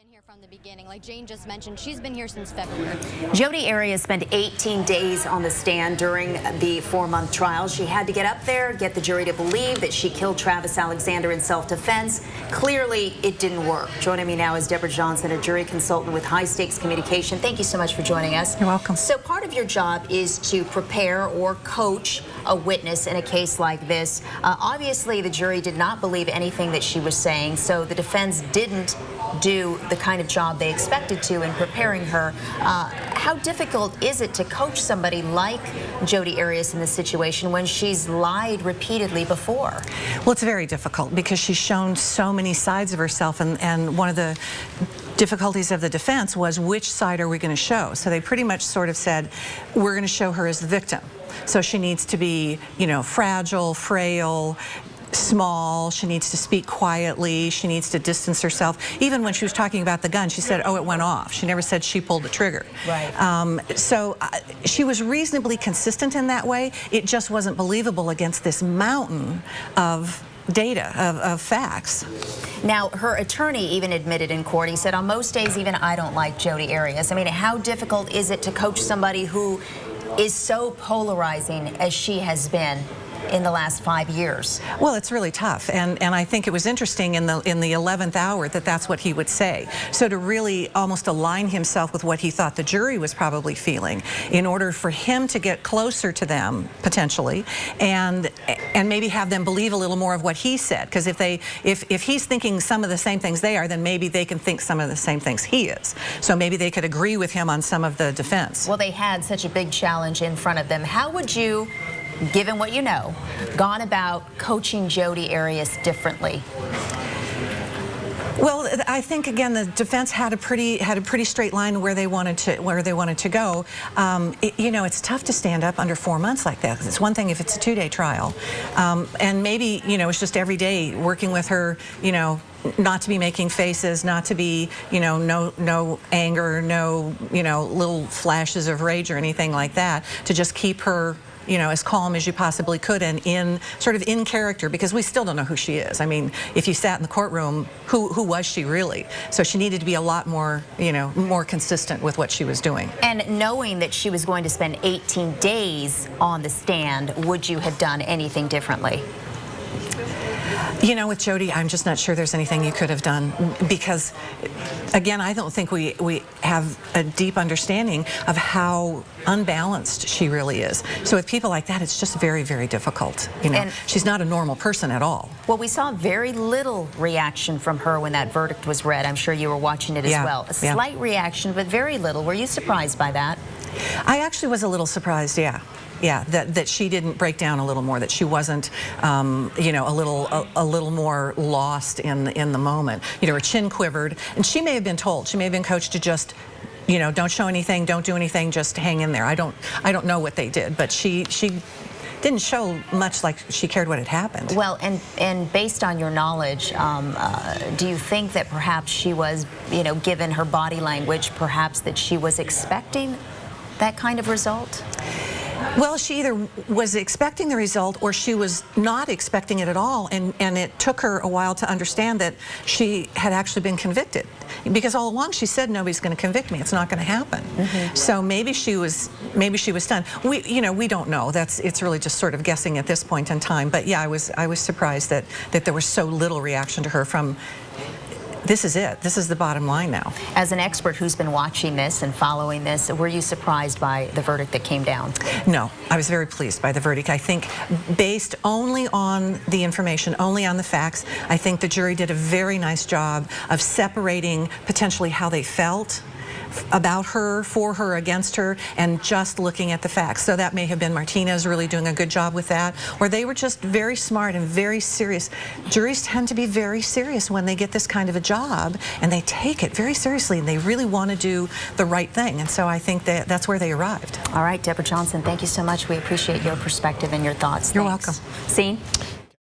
been here from the beginning. Like Jane just mentioned, she's been here since February. Jodi Arias spent 18 days on the stand during the 4-month trial. She had to get up there, get the jury to believe that she killed Travis Alexander in self-defense. Clearly, it didn't work. Joining me now is Deborah Johnson, a jury consultant with High Stakes Communication. Thank you so much for joining us. You're welcome. So part of your job is to prepare or coach a witness in a case like this. Obviously, the jury did not believe anything that she was saying, so the defense didn't do the kind of job they expected to in preparing her. How difficult is it to coach somebody like Jodi Arias in this situation when she's lied repeatedly before? Well, it's very difficult because she's shown so many sides of herself, and one of the difficulties of the defense was, which side are we going to show? So they pretty much sort of said, we're going to show her as the victim. So she needs to be, you know, fragile, frail, small. She needs to speak quietly. She needs to distance herself. Even when she was talking about the gun, she said, oh, it went off. She never said she pulled the trigger. Right. So she was reasonably consistent in that way. It just wasn't believable against this mountain of data, of facts. Now, her attorney even admitted in court, he said, on most days, even I don't like Jodi Arias. I mean, how difficult is it to coach somebody who is so polarizing as she has been in the last 5 years? Well, it's really tough, and I think it was interesting in the 11th hour that that's what he would say. So to really almost align himself with what he thought the jury was probably feeling, in order for him to get closer to them potentially, and maybe have them believe a little more of what he said. Because if he's thinking some of the same things they are, then maybe they can think some of the same things he is. So maybe they could agree with him on some of the defense. Well, they had such a big challenge in front of them. How would you, given what you know, gone about coaching Jodi Arias differently? Well, I think again the defense had a pretty straight line where they wanted to go. You know, it's tough to stand up under 4 months like that. It's one thing if it's a 2-day trial, and maybe, you know, it's just every day working with her, you know, not to be making faces, not to be, you know, no anger, no, you know, little flashes of rage or anything like that, to just keep her, you know, as calm as you possibly could and in sort of in character, because we still don't know who she is. I mean, if you sat in the courtroom, who was she really? So she needed to be a lot more, you know, more consistent with what she was doing. And knowing that she was going to spend 18 days on the stand, would you have done anything differently? You know, with Jodi, I'm just not sure there's anything you could have done, because, again, I don't think we have a deep understanding of how unbalanced she really is. So with people like that, it's just very, very difficult. You know, she's not a normal person at all. Well, we saw very little reaction from her when that verdict was read. I'm sure you were watching it as well. A slight reaction, but very little. Were you surprised by that? I actually was a little surprised, yeah. Yeah, that she didn't break down a little more, that she wasn't, you know, a little more lost in the moment. You know, her chin quivered, and she may have been told, she may have been coached to just, you know, don't show anything, don't do anything, just hang in there. I don't know what they did, but she didn't show much like she cared what had happened. Well, and based on your knowledge, do you think that perhaps she was, you know, given her body language, perhaps that she was expecting that kind of result? Well, she either was expecting the result or she was not expecting it at all, and it took her a while to understand that she had actually been convicted. Because all along she said, nobody's going to convict me, it's not going to happen. So maybe she was stunned. We don't know. It's really just sort of guessing at this point in time. But yeah, I was surprised that there was so little reaction to her from, this is it. This is the bottom line now. As an expert who's been watching this and following this, were you surprised by the verdict that came down? No, I was very pleased by the verdict. I think based only on the information, only on the facts, I think the jury did a very nice job of separating potentially how they felt about her, for her, against her, and just looking at the facts. So that may have been Martinez really doing a good job with that, or they were just very smart and very serious. Juries tend to be very serious when they get this kind of a job, and they take it very seriously, and they really want to do the right thing, and so I think that's where they arrived. All right, Deborah Johnson, thank you so much. We appreciate your perspective and your thoughts. You're Thanks. welcome. Scene?